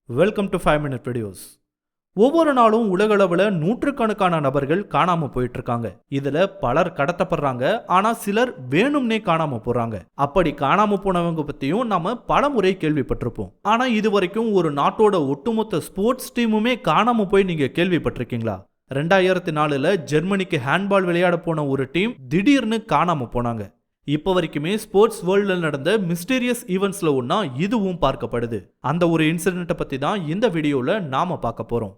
Welcome to 5 minute videos. ஒவ்வொரு நாளும் உலகளவில் நூற்றுக்கணக்கான நபர்கள் காணாம போயிட்டு இருக்காங்க. இதுல பலர் கடத்தப்படுறாங்க, ஆனா சிலர் வேணும்னே காணாம போறாங்க. அப்படி காணாம போனவங்க பத்தியும் நாம பல முறை கேள்விப்பட்டிருப்போம். ஆனா இது வரைக்கும் ஒரு நாட்டோட ஒட்டுமொத்த ஸ்போர்ட்ஸ் டீமுமே காணாம போய் நீங்க கேள்விப்பட்டிருக்கீங்களா? 2004 ஜெர்மனிக்கு ஹேண்ட்பால் விளையாட போன ஒரு டீம் திடீர்னு காணாம போனாங்க. இப்ப வரைக்குமே ஸ்போர்ட்ஸ் வேர்ல்ட்ல நடந்த மிஸ்டீரியஸ் ஈவெண்ட்ஸ்ல ஒன்னா இதுவும் பார்க்கப்படுது. அந்த ஒரு இன்சிடென்ட்டை பத்தி தான் இந்த வீடியோல நாம பார்க்க போறோம்.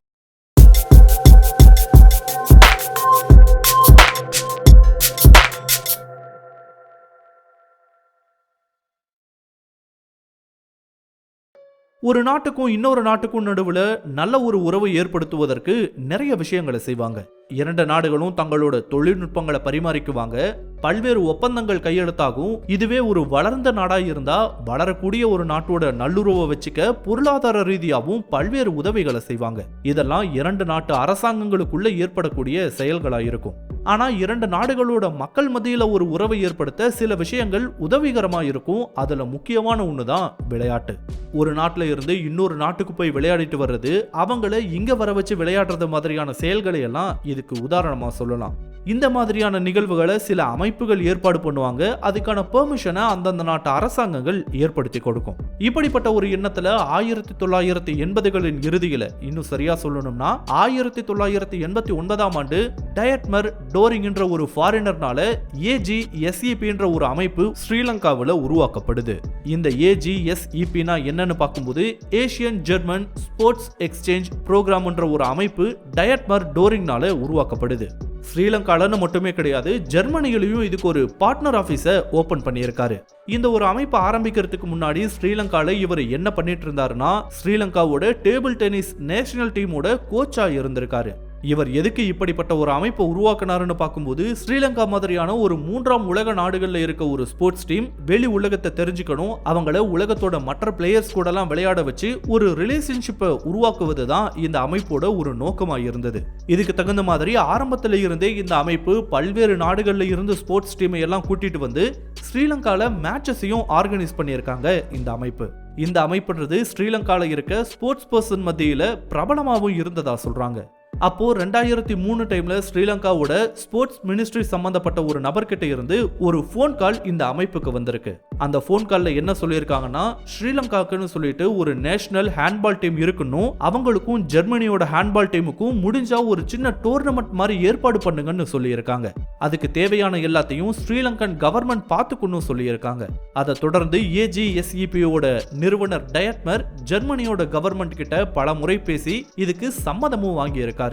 ஒரு நாட்டுக்கும் இன்னொரு நாட்டுக்கும் நடுவுல நல்ல ஒரு உறவை ஏற்படுத்துவதற்கு நிறைய விஷயங்களை செய்வாங்க. இரண்டு நாடுகளும் தங்களோட தொழில்நுட்பங்களை பரிமாறிக்குவாங்க. பல்வேறு ஒப்பந்தங்கள் கையெழுத்தாகும். இதுவே ஒரு வளர்ந்த நாடா இருந்தா வளரக்கூடிய ஒரு நாட்டோட நல்லுறவை வச்சுக்க பொருளாதார ரீதியாகவும் பல்வேறு உதவிகளை செய்வாங்க. இதெல்லாம் இரண்டு நாட்டு அரசாங்கங்களுக்குள்ள ஏற்படக்கூடிய செயல்களா இருக்கும். ஆனா இரண்டு நாடுகளோட மக்கள் மத்தியில ஒரு உறவை ஏற்படுத்த சில விஷயங்கள் உதவிகரமா இருக்கும். அதுல முக்கியமான ஒண்ணுதான் விளையாட்டு. ஒரு நாட்டுல இருந்து இன்னொரு நாட்டுக்கு போய் விளையாடிட்டு வர்றது, அவங்கள இங்க வர வச்சு விளையாடுறது மாதிரியான செயல்களை எல்லாம் இதுக்கு உதாரணமா சொல்லலாம். இந்த மாதிரியான நிகழ்வுகளை சில அமைப்புகள் ஏற்பாடு பண்ணுவாங்க. அதுக்கான பெர்மிஷனை அந்தந்த நாட்டு அரசாங்கங்கள் ஏற்படுத்தி கொடுக்கும். இப்படிப்பட்ட ஒரு எண்ணத்துல 1980களின் இறுதியில, இன்னும் சரியா சொல்லணும்னா 1989ஆம் ஆண்டு டயட்மர் டோரிங் என்ற ஒரு ஃபாரினர்னால AGSEP என்ற ஒரு அமைப்பு ஸ்ரீலங்காவில் உருவாக்கப்படுது. இந்த AGSEP என்னன்னு பார்க்கும்போது Asian German sports exchange program என்ற ஒரு அமைப்பு டயட்மர் டோரிங்னால உருவாக்கப்படுது. ஸ்ரீலங்காலன்னு மட்டுமே கிடையாது, ஜெர்மனியிலையும் இதுக்கு ஒரு பார்ட்னர் ஆபீஸை ஓபன் பண்ணியிருக்காரு. இந்த ஒரு அமைப்பை ஆரம்பிக்கிறதுக்கு முன்னாடி ஸ்ரீலங்கால இவர் என்ன பண்ணிட்டு இருந்தாருன்னா, ஸ்ரீலங்காவோட டேபிள் டென்னிஸ் நேஷனல் டீமோட கோச்சா இருந்திருக்காரு. இவர் எதுக்கு இப்படிப்பட்ட ஒரு அமைப்பை உருவாக்கினாருன்னு பார்க்கும்போது, ஸ்ரீலங்கா மாதிரியான ஒரு மூன்றாம் உலக நாடுகள்ல இருக்க ஒரு ஸ்போர்ட்ஸ் டீம் வெளி உலகத்தை தெரிஞ்சுக்கணும், அவங்கள உலகத்தோட மற்ற பிளேயர்ஸ் கூட எல்லாம் விளையாட வச்சு ஒரு ரிலேஷன்ஷிப்பை உருவாக்குவது தான் இந்த அமைப்போட ஒரு நோக்கமா இருந்தது. இதுக்கு தகுந்த மாதிரி ஆரம்பத்தில் இருந்தே இந்த அமைப்பு பல்வேறு நாடுகள்ல இருந்து ஸ்போர்ட்ஸ் டீமை எல்லாம் கூட்டிட்டு வந்து ஸ்ரீலங்கால மேட்சஸையும் ஆர்கனைஸ் பண்ணியிருக்காங்க. இந்த அமைப்புன்றது ஸ்ரீலங்கால இருக்க ஸ்போர்ட்ஸ் பர்சன் மத்தியில பிரபலமாகவும் இருந்ததா சொல்றாங்க. அப்போ 2003 டைம்ல ஸ்ரீலங்காவோட ஸ்போர்ட்ஸ் மினிஸ்ட்ரி சம்பந்தப்பட்ட ஒரு நபர்கிட்ட இருந்து ஒரு போன் கால் இந்த அமைப்புக்கு வந்திருக்கு. அந்த போன் கால்ல என்ன சொல்லியிருக்காங்கன்னா, ஸ்ரீலங்காக்குன்னு சொல்லிட்டு ஒரு நேஷனல் ஹேண்ட்பால் டீம் இருக்கணும், அவங்களுக்கும் ஜெர்மனியோட ஹேண்ட்பால் டீமுக்கும் முடிஞ்சா ஒரு சின்ன டோர்னமெண்ட் மாதிரி ஏற்பாடு பண்ணுங்கன்னு சொல்லியிருக்காங்க. அதுக்கு தேவையான எல்லாத்தையும் ஸ்ரீலங்கன் கவர்மெண்ட் பார்த்துக்கணும் சொல்லியிருக்காங்க. அதை தொடர்ந்து AGSEP-யோட நிறுவனர் டயட்மர் ஜெர்மனியோட கவர்மெண்ட் கிட்ட பல முறை பேசி இதுக்கு சம்மதமும் வாங்கியிருக்காங்க.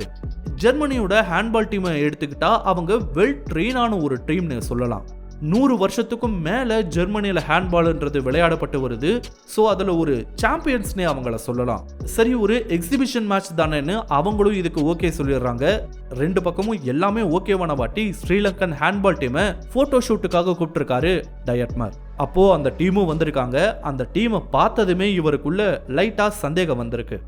ஜெர்மனியோட ஹேண்ட்பால் டீமை எடுத்துக்கிட்டா அவங்க வெல் ட்ரெயினான ஒரு டீம்னு சொல்லலாம். 100 வருஷத்துக்கும் மேல ஜெர்மனியில ஹேண்ட்பால்ன்றது விளையாடப்பட்டு வருது. சோ அதுல ஒரு சாம்பியன்ஸ்னே அவங்கள சொல்லலாம். சரி, ஒரு எக்ஸிபிஷன் மேட்ச் தானேன்னு அவங்களும் இதுக்கு ஓகே சொல்லிடுறாங்க. ரெண்டு பக்கமும் எல்லாமே ஓகேவான வாட்டி ஸ்ரீலங்கன் ஹேண்ட்பால் டீமை போட்டோ ஷூட்டுக்காக கூப்பிட்டிருக்காரு டயட்மர். அப்போ அந்த டீமும் வந்திருக்காங்க. அந்த டீமை பார்த்ததுமே இவருக்குள்ள லைட்டா சந்தேகம் வந்திருக்கு.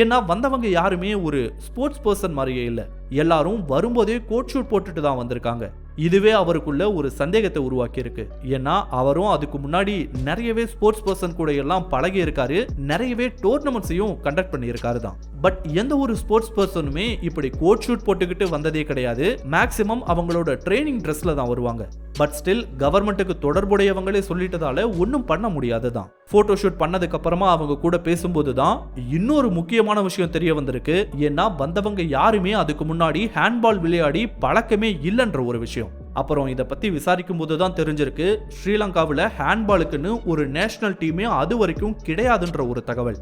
ஏன்னா வந்தவங்க யாருமே ஒரு ஸ்போர்ட்ஸ் பர்சன் மாதிரியே இல்லை. எல்லாரும் வரும்போதே கோட் ஷூட் போட்டுட்டு தான் வந்திருக்காங்க. இதுவே அவருக்குள்ள ஒரு சந்தேகத்தை உருவாக்கி இருக்கு. ஏன்னா அவரும் அதுக்கு முன்னாடி நிறையவே ஸ்போர்ட்ஸ் பர்சன் கூட எல்லாம் பழகி இருக்காரு, நிறையவே டோர்னமெண்ட்ஸையும் கண்டக்ட் பண்ணி இருக்காரு தான். பட் எந்த ஒரு ஸ்போர்ட்ஸ் பர்சனுமே இப்படி கோட் ஷூட் போட்டுக்கிட்டு வந்ததே கிடையாது. மேக்சிமம் அவங்களோட ட்ரைனிங் ட்ரெஸ்ல தான் வருவாங்க. பட் ஸ்டில் கவர்மெண்ட்டுக்கு தொடர்புடையவங்களே சொல்லிட்டதால ஒன்றும் பண்ண முடியாது தான். போட்டோ ஷூட் பண்ணதுக்கு அப்புறமா அவங்க கூட பேசும்போது தான் இன்னொரு முக்கியமான விஷயம் தெரிய வந்திருக்கு. ஏன்னா வந்தவங்க யாருமே அதுக்கு முன்னாடி ஹேண்ட்பால் விளையாடி பழக்கமே இல்லைன்ற ஒரு விஷயம். அப்புறம் இதை பத்தி விசாரிக்கும் போது தான் தெரிஞ்சிருக்கு, ஸ்ரீலங்காவில் ஹேண்ட்பாலுக்குன்னு ஒரு நேஷனல் டீமே அது வரைக்கும் கிடையாதுன்ற ஒரு தகவல்.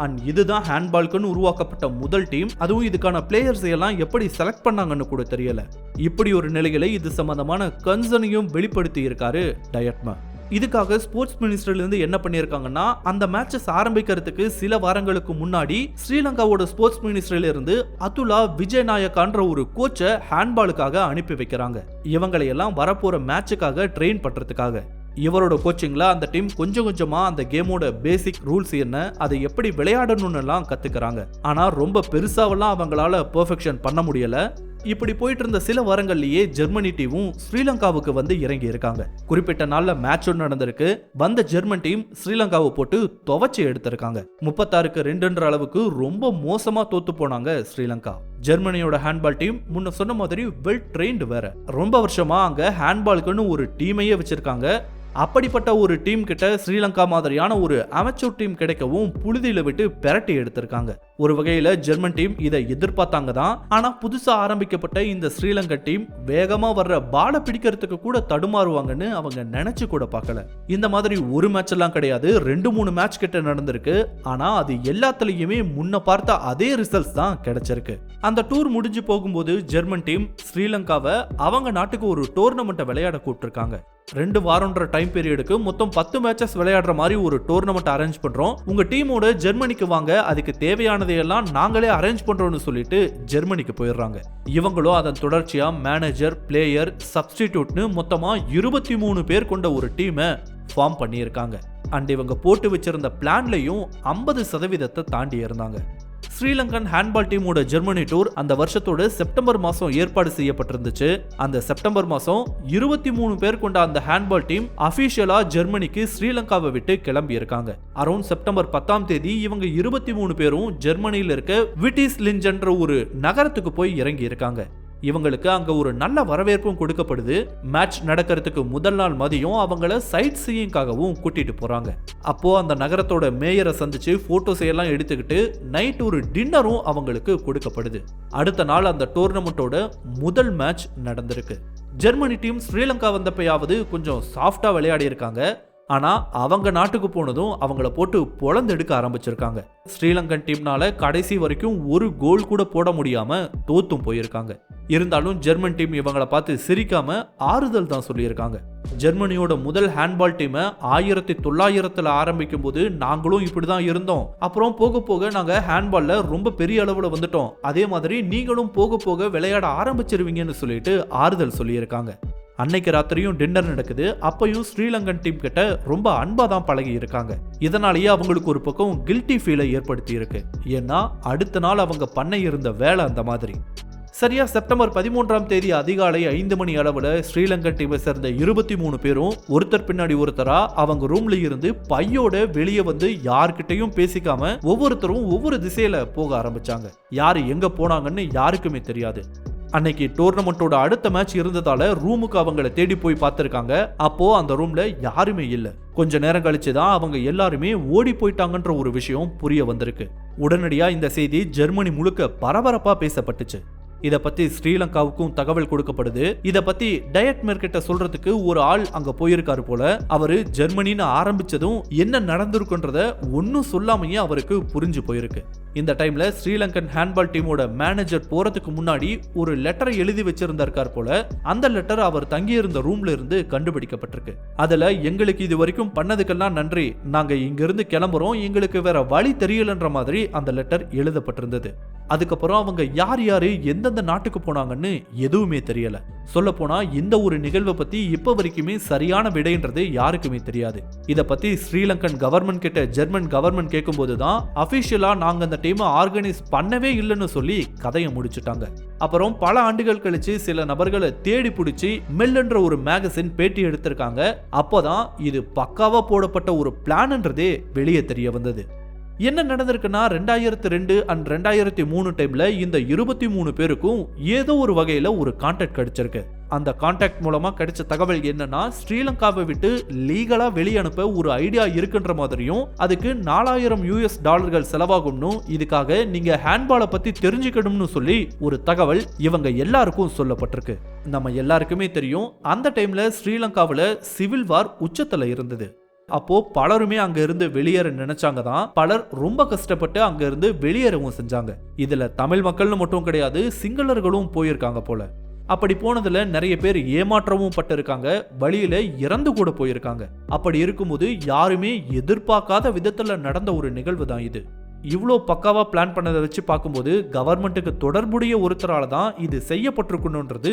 அண்ட் இதுதான் ஹேண்ட்பாலுக்குன்னு உருவாக்கப்பட்ட முதல் டீம். அதுவும் இதுக்கான பிளேயர்ஸ் எல்லாம் எப்படி செலக்ட் பண்ணாங்கன்னு கூட தெரியல. இப்படி ஒரு நிலையில இது சம்பந்தமான கன்சர்னையும் வெளிப்படுத்தி இருக்காரு டயட்மர். இதுக்காக ஸ்போர்ட்ஸ் மினிஸ்டர்ல இருந்து என்ன பண்ணியிருக்காங்கன்னா, அந்த மேட்சஸ் ஆரம்பிக்கிறதுக்கு சில வாரங்களுக்கு முன்னாடி ஸ்ரீலங்காவோட ஸ்போர்ட்ஸ் மினிஸ்டர்ல இருந்து அதுலா விஜயநாயக்கான்ற ஒரு கோச்சை ஹேண்ட்பாலுக்காக அனுப்பி வைக்கிறாங்க. இவங்களை எல்லாம் வரப்போற மேட்சுக்காக ட்ரெயின் பண்றதுக்காக. இவரோட கோச்சிங்ல அந்த டீம் கொஞ்சம் கொஞ்சமா அந்த கேமோட பேசிக் ரூல்ஸ் என்ன, அதை எப்படி விளையாடணும்னு எல்லாம் கத்துக்கிறாங்க. ஆனா ரொம்ப பெருசாவெல்லாம் அவங்களால பெர்ஃபெக்ஷன் பண்ண முடியல. இப்படி போயிட்டு இருந்த சில வாரங்கள்லயே ஜெர்மனி டீமும் ஸ்ரீலங்காவுக்கு வந்து இறங்கி இருக்காங்க. குறிப்பிட்ட நாள்ல மேட்ச் நடந்திருக்கு. வந்த ஜெர்மன் டீம் ஸ்ரீலங்காவை போட்டு துவச்சி எடுத்திருக்காங்க. 36-2 அளவுக்கு ரொம்ப மோசமா தோத்து போனாங்க ஸ்ரீலங்கா. ஜெர்மனியோட ஹேண்ட்பால் டீம் முன்ன சொன்ன மாதிரி வெல் ட்ரெயின்டு வேற. ரொம்ப வருஷமா அங்க ஹேண்ட்பாலுக்குன்னு ஒரு டீமையே வச்சிருக்காங்க. அப்படிப்பட்ட ஒரு டீம் கிட்ட ஸ்ரீலங்கா மாதிரியான ஒரு அமெச்சூர் டீம் கிடைக்கவும் புழுதியில விட்டு பெரட்டி எடுத்திருக்காங்க. ஒரு வகையில ஜெர்மன் டீம் இதை எதிர்பார்த்தாங்க தான். ஆனா புதுசா ஆரம்பிக்கப்பட்ட இந்த ஸ்ரீலங்கா டீம் வேகமா வர்ற பால பிடிக்கிறதுக்கு கூட தடுமாறுவாங்கன்னு அவங்க நினைச்சு கூட பார்க்கல. இந்த மாதிரி ஒரு மேட்ச் எல்லாம் கிடையாது, 2-3 மேட்ச் கிட்ட நடந்திருக்கு. ஆனா அது எல்லாத்துலயுமே முன்ன பார்த்த அதே ரிசல்ட்ஸ் தான் கிடைச்சிருக்கு. அந்த டூர் முடிஞ்சு போகும்போது ஜெர்மன் டீம் ஸ்ரீலங்காவை அவங்க நாட்டுக்கு ஒரு டோர்னமெண்ட்டை விளையாட கூப்பிட்டிருக்காங்க. 2 வாரம்ன்ற டைம் பீரியடுக்கு மொத்தம் 10 மேட்சஸ் விளையாடுற மாதிரி ஒரு டோர்னமெண்ட் அரேஞ்ச் பண்றோம். உங்க டீமோட ஜெர்மனிக்கு வாங்க, அதுக்கு தேவையானதையெல்லாம் நாங்களே அரேஞ்ச் பண்றோம்னு சொல்லிட்டு ஜெர்மனிக்கு போயிடுறாங்க. இவங்களும் அதன் தொடர்ச்சியா மேனேஜர், பிளேயர், சப்ஸ்டிடியூட்னு மொத்தமா 23 பேர் கொண்ட ஒரு டீமை ஃபார்ம் பண்ணியிருக்காங்க. அண்ட் இவங்க போட்டு வச்சிருந்த பிளான்லையும் 50% தாண்டி இருந்தாங்க. ஸ்ரீலங்கன் ஹேண்ட்பால் டீமோட ஜெர்மனி டூர் அந்த வருஷத்தோட செப்டம்பர் மாசம் ஏற்பாடு செய்யப்பட்டிருந்துச்சு. அந்த செப்டம்பர் மாசம் 23 பேர் கொண்ட அந்த ஹேண்ட்பால் டீம் அபிஷியலா ஜெர்மனிக்கு ஸ்ரீலங்காவை விட்டு கிளம்பி இருக்காங்க. அரௌண்ட் செப்டம்பர் 10ஆம் தேதி இவங்க 23 பேரும் ஜெர்மனியில் இருக்க விட்டிஸ் லிஞ்சன்ற ஒரு நகரத்துக்கு போய் இறங்கி இருக்காங்க. இவங்களுக்கு அங்க ஒரு நல்ல வரவேற்பும் கொடுக்கப்படுது. மேட்ச் நடக்கிறதுக்கு முதல் நாள் மதியம் அவங்கள சைட் சீயிங்காகவும் கூட்டிட்டு போறாங்க. அப்போ அந்த நகரத்தோட மேயரை சந்திச்சு போட்டோஸ் எல்லாம் எடுத்துக்கிட்டு நைட் ஒரு டின்னரும் அவங்களுக்கு கொடுக்கப்படுது. அடுத்த நாள் அந்த டோர்னமெண்டோட முதல் மேட்ச் நடந்திருக்கு. ஜெர்மனி டீம் ஸ்ரீலங்கா வந்தப்பயாவது கொஞ்சம் சாஃப்டா விளையாடி இருக்காங்க. ஆனா அவங்க நாட்டுக்கு போனதும் அவங்கள போட்டு பொளந்தெடுக்க ஆரம்பிச்சிருக்காங்க. ஸ்ரீலங்கன் டீம்னால கடைசி வரைக்கும் ஒரு கோல் கூட போட முடியாம தோத்தும் போயிருக்காங்க. இருந்தாலும் ஜெர்மன் டீம் இவங்களை பார்த்து சிரிக்காம ஆறுதல் தான் சொல்லியிருக்காங்க. ஜெர்மனியோட முதல் ஹேண்ட்பால் டீமை 1900 ஆரம்பிக்கும் போது நாங்களும் இப்படிதான் இருந்தோம். அப்புறம் போக போக நாங்க ஹேண்ட்பால்ல ரொம்ப பெரிய அளவுல வந்துட்டோம். அதே மாதிரி நீங்களும் போக போக விளையாட ஆரம்பிச்சிருவீங்கன்னு சொல்லிட்டு ஆறுதல் சொல்லியிருக்காங்க. அன்னைக்கு ராத்திரியும் டின்னர் நடக்குது. அப்பயும் ஸ்ரீலங்கன் டீம் கிட்ட ரொம்ப அன்பா தான் பழகி இருக்காங்க. இதனாலேயே அவங்களுக்கு ஒரு பக்கம் கில்ட்டி ஃபீலை ஏற்படுத்தி இருக்கு. ஏன்னா அடுத்த நாள் அவங்க பண்ண இருந்த வேலை அந்த மாதிரி. சரியா செப்டம்பர் 13ஆம் தேதி அதிகாலை 5 மணி அளவுல ஸ்ரீலங்கன் டீமை சேர்ந்த 23 பேரும் ஒருத்தர் பின்னாடி ஒருத்தரா அவங்க ரூம்ல இருந்து பையோட வெளியே வந்து யார்கிட்டையும் பேசிக்காம ஒவ்வொருத்தரும் ஒவ்வொரு திசையில போக ஆரம்பிச்சாங்க. யாரு எங்க போனாங்கன்னு யாருக்குமே தெரியாது. அன்னைக்கு டோர்னமெண்டோட அடுத்த மேட்ச் இருந்ததால ரூமுக்கு அவங்கள தேடி போய் பார்த்திருக்காங்க. அப்போ அந்த ரூம்ல யாருமே இல்ல. கொஞ்ச நேரம் கழிச்சுதான் அவங்க எல்லாருமே ஓடி போயிட்டாங்கன்ற ஒரு விஷயம் புரிய வந்திருக்கு. உடனடியா இந்த செய்தி ஜெர்மனி முழுக்க பரபரப்பா பேசப்பட்டுச்சு. இத பத்தி ஸ்ரீலங்காவுக்கும் தகவல் கொடுக்கப்படுது. இத பத்தி டயட்மேர் கிட்ட சொல்றதுக்கு ஒரு ஆள் அங்க போயிருக்காரு போல. அவரு ஜெர்மனின்னு ஆரம்பிச்சதும் என்ன நடந்திருக்குன்றத ஒன்னும் சொல்லாமையே அவருக்கு புரிஞ்சு போயிருக்கு. இந்த டைம்ல ஸ்ரீலங்கன் ஹேண்ட்பால் டீமோட மேனேஜர் போறதுக்கு முன்னாடி ஒரு லெட்டரை எழுதி வச்சிருந்தார் போல. அந்த லெட்டர் அவர் தங்கியிருந்த ரூம்ல இருந்து கண்டுபிடிக்கப்பட்டிருக்கு. அதுல எங்களுக்கு இது வரைக்கும் பண்ணதுக்கெல்லாம் நன்றி, நாங்க இங்க இருந்து கிளம்புறோம், எங்களுக்கு வேற வழி தெரியலன்ற மாதிரி அந்த லெட்டர் எழுதப்பட்டிருந்தது. அதுக்கப்புறம் அவங்க யார் யாரு எந்தெந்த நாட்டுக்கு போனாங்கன்னு எதுவுமே தெரியல. சொல்ல போனா இந்த ஒரு நிகழ்வை பத்தி இப்ப வரைக்குமே சரியான விடைன்றது யாருக்குமே தெரியாது. இத பத்தி ஸ்ரீலங்கன் கவர்மெண்ட் கிட்ட ஜெர்மன் கவர்மெண்ட் கேட்கும் போதுதான் அபிஷியலா நாங்க அந்த டீமை ஆர்கனைஸ் பண்ணவே இல்லைன்னு சொல்லி கதையை முடிச்சுட்டாங்க. அப்புறம் பல ஆண்டுகள் கழிச்சு சில நபர்களை தேடி பிடிச்சி மெல்ன்ற ஒரு மேகசின் பேட்டி எடுத்திருக்காங்க. அப்போதான் இது பக்காவா போடப்பட்ட ஒரு பிளான்ன்றதே வெளியே தெரிய வந்தது. என்ன நடந்திருக்குன்னா 2002 அண்ட் 2003 டைம்ல இந்த 23 பேருக்கும் ஏதோ ஒரு வகையில ஒரு கான்டாக்ட் கிடைச்சிருக்கு. அந்த கான்டாக்ட் மூலமா கிடைச்ச தகவல் என்னன்னா ஸ்ரீலங்காவை விட்டு லீகலா வெளியே அனுப்ப ஒரு ஐடியா இருக்குன்ற மாதிரியும் அதுக்கு $4000 செலவாகும்னு, இதுக்காக நீங்க ஹேண்ட்பாலை பத்தி தெரிஞ்சுக்கணும்னு சொல்லி ஒரு தகவல் இவங்க எல்லாருக்கும் சொல்லப்பட்டிருக்கு. நம்ம எல்லாருக்குமே தெரியும் அந்த டைம்ல ஸ்ரீலங்காவில் சிவில் வார் உச்சத்துல இருந்தது. அப்போ பலருமே அங்க இருந்து வெளியேற நினைச்சாங்க தான். பலர் ரொம்ப கஷ்டப்பட்டு அங்க இருந்து வெளியேறவும் செஞ்சாங்க. இதுல தமிழ் மக்கள்னு மட்டும் கிடையாது, சிங்களர்களும் போயிருக்காங்க போல. அப்படி போனதுல நிறைய பேர் ஏமாற்றமும் பட்டிருக்காங்க, வழியில இறந்து கூட போயிருக்காங்க. அப்படி இருக்கும்போது யாருமே எதிர்பார்க்காத விதத்துல நடந்த ஒரு நிகழ்வு தான் இது. இவ்வளோ பக்காவா பிளான் பண்ணதை வச்சு பார்க்கும்போது கவர்மெண்ட்டுக்கு தொடர்புடைய ஒருத்தரால தான் இது செய்யப்பட்டிருக்கணும்ன்றது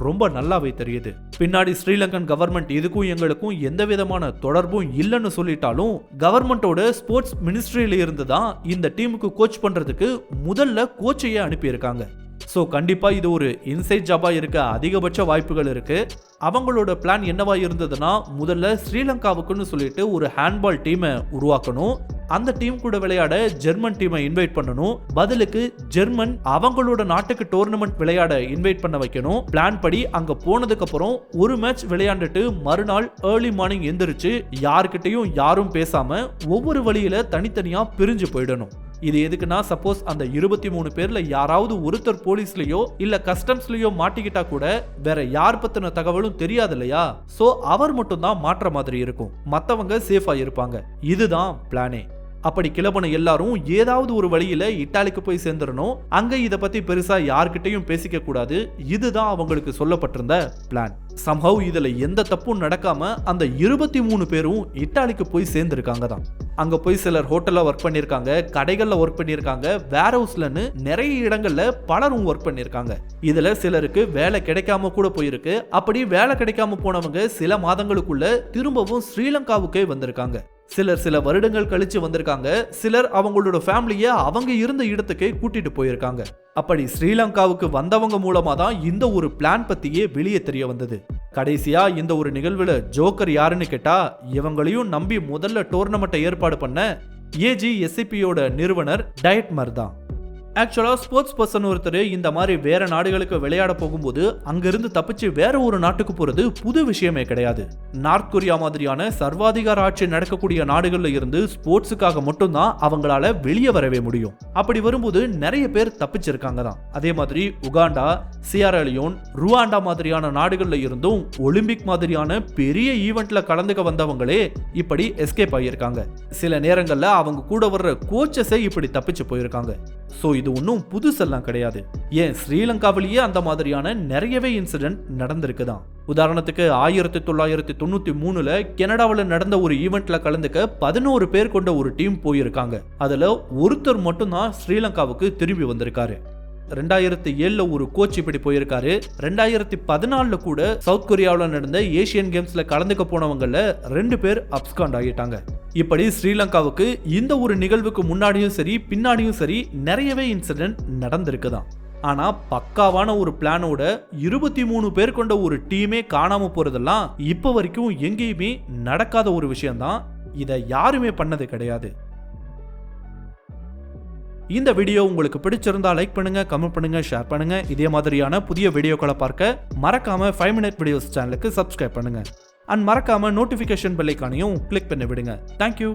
ரொம்ப நல்லாவே தெரியுது. பின்னாடி ஸ்ரீலங்கன் கவர்மெண்ட் இதுக்கும் எங்களுக்கும் எந்த விதமான தொடர்பும் இல்லைன்னு சொல்லிட்டாலும் கவர்மெண்டோட ஸ்போர்ட்ஸ் மினிஸ்ட்ரியில இருந்து தான் இந்த டீமுக்கு கோச் பண்றதுக்கு முதல்ல கோச்சையே அனுப்பியிருக்காங்க. ஸோ கண்டிப்பா இது ஒரு இன்சைட் ஜாபா இருக்க அதிகபட்ச வாய்ப்புகள் இருக்கு. அவங்களோட பிளான் என்னவா இருந்ததுன்னா, முதல்ல ஸ்ரீலங்காவுக்குன்னு சொல்லிட்டு ஒரு ஹேண்ட்பால் டீமை உருவாக்கணும். அந்த டீம் கூட விளையாட ஜெர்மன் டீமை இன்வைட் பண்ணணும். பதிலுக்கு ஜெர்மன் அவங்களோட நாட்டுக்கு டோர்னமெண்ட் விளையாட இன்வைட் பண்ண வைக்கணும். பிளான் படி அங்க போனதுக்கு அப்புறம் ஒரு மேட்ச் விளையாண்டுட்டு மறுநாள் ஏர்லி மார்னிங் எந்திரிச்சு யாருக்கிட்டையும் யாரும் பேசாம ஒவ்வொரு வழியில தனித்தனியா பிரிஞ்சு போயிடணும். இது எதுக்குன்னா, சப்போஸ் அந்த 23 பேர்ல யாராவது ஒருத்தர் போலீஸ்லயோ இல்ல கஸ்டம்ஸ்லயோ மாட்டிக்கிட்டா கூட வேற யார் பத்தின தகவலும் தெரியாது இல்லையா? சோ அவர் மட்டும் தான் மாற்ற மாதிரி இருக்கும். மத்தவங்க சேஃபா இருப்பாங்க. இதுதான் பிளானே. அப்படி கிளம்பின எல்லாரும் ஏதாவது ஒரு வழியில இட்டாலிக்கு போய் சேர்ந்துடணும். அங்க இத பத்தி பெருசா யார்கிட்டையும் பேசிக்க கூடாது. இதுதான் அவங்களுக்கு சொல்லப்பட்டிருந்த பிளான். சம்ஹவ் இதுல எந்த தப்பும் நடக்காம அந்த 23 பேரும் இட்டாலிக்கு போய் சேர்ந்திருக்காங்க தான். அங்க போய் சிலர் ஹோட்டல்ல ஒர்க் பண்ணிருக்காங்க, கடைகள்ல ஒர்க் பண்ணிருக்காங்க, வேர் ஹவுஸ்லன்னு நிறைய இடங்கள்ல பலரும் ஒர்க் பண்ணிருக்காங்க. இதுல சிலருக்கு வேலை கிடைக்காம கூட போயிருக்கு. அப்படி வேலை கிடைக்காம போனவங்க சில மாதங்களுக்குள்ள திரும்பவும் ஸ்ரீலங்காவுக்கே வந்திருக்காங்க. சிலர் சில வருடங்கள் கழிச்சு வந்திருக்காங்க. சிலர் அவங்களோட ஃபேமிலிய அவங்க இருந்த இடத்துக்கே கூட்டிட்டு போயிருக்காங்க. அப்படி ஸ்ரீலங்காவுக்கு வந்தவங்க மூலமா தான் இந்த ஒரு பிளான் பத்தியே வெளியே தெரிய வந்தது. கடைசியா இந்த ஒரு நிகழ்வுல ஜோக்கர் யாருன்னு கேட்டா, இவங்களையும் நம்பி முதல்ல டோர்னமெண்ட்டை ஏற்பாடு பண்ண AGSCPயோட நிறுவனர் டயட்மர் தான். ஆக்சுவலா ஸ்போர்ட்ஸ் பர்சன் ஒருத்தர் இந்த மாதிரி வேற நாடுகளுக்கு விளையாட போகும்போது அங்கிருந்து தப்பிச்சு வேற ஒரு நாட்டுக்கு போறது புது விஷயமே கிடையாது. நார்த் கொரியா மாதிரியான சர்வாதிகார ஆட்சி நடக்கக்கூடிய நாடுகள்ல இருந்து ஸ்போர்ட்ஸுக்காக மட்டும்தான் அவங்களால வெளியே வரவே முடியும். அப்படி வரும்போது நிறைய பேர் தப்பிச்சிருக்காங்க தான். அதே மாதிரி உகாண்டா, சியரா லியோன், ருவாண்டா மாதிரியான நாடுகள்ல இருந்தும் ஒலிம்பிக் மாதிரியான பெரிய ஈவெண்ட்ல கலந்துக்க வந்தவங்களே இப்படி எஸ்கேப் ஆகியிருக்காங்க. சில நேரங்கள்ல அவங்க கூட வர்ற கோச்சஸே இப்படி தப்பிச்சு போயிருக்காங்க. சோ இது ஒன்றும் புதுசெல்லாம் கிடையாது. ஏன் ஸ்ரீலங்காவிலேயே அந்த மாதிரியான நிறையவே இன்சிடென்ட் நடந்திருக்குதான். உதாரணத்துக்கு 1993 கனடாவில் நடந்த ஒரு ஈவெண்ட்ல கலந்துக்க 11 பேர் கொண்ட ஒரு டீம் போயிருக்காங்க. அதுல ஒருத்தர் மட்டும்தான் ஸ்ரீலங்காவுக்கு திரும்பி வந்திருக்காரு. 2007 ஒரு கோச் இப்படி போயிருக்காரு. 2014 கூட சவுத் கொரியாவில் நடந்த ஏசியன் கேம்ஸ்ல கலந்துக்க போனவங்கள 2 பேர் அப்ஸ்காண்ட் ஆகிட்டாங்க. இப்படி ஸ்ரீலங்காவுக்கு இந்த ஒரு நிகழ்வுக்கு முன்னாடியும் சரி பின்னாடியும் சரி நிறையவே இன்சிடென்ட் நடந்திருக்குதான். ஆனா பக்காவான ஒரு பிளானோட 23 பேர் கொண்ட ஒரு டீமே காணாம போறதெல்லாம் இப்ப வரைக்கும் எங்கேயுமே நடக்காத ஒரு விஷயம்தான். இதை யாருமே பண்ணது கிடையாது. இந்த வீடியோ உங்களுக்கு பிடிச்சிருந்தா லைக் பண்ணுங்க, கமெண்ட் பண்ணுங்க, ஷேர் பண்ணுங்க. இதே மாதிரியான புதிய வீடியோக்களை பார்க்க மறக்காம 5 Minute Videos சேனலுக்கு சப்ஸ்கிரைப் பண்ணுங்க. அண்ட் மறக்காம நோட்டிபிகேஷன் பெல் ஐகானையும் கிளிக் பண்ணி விடுங்க. தேங்க்யூ.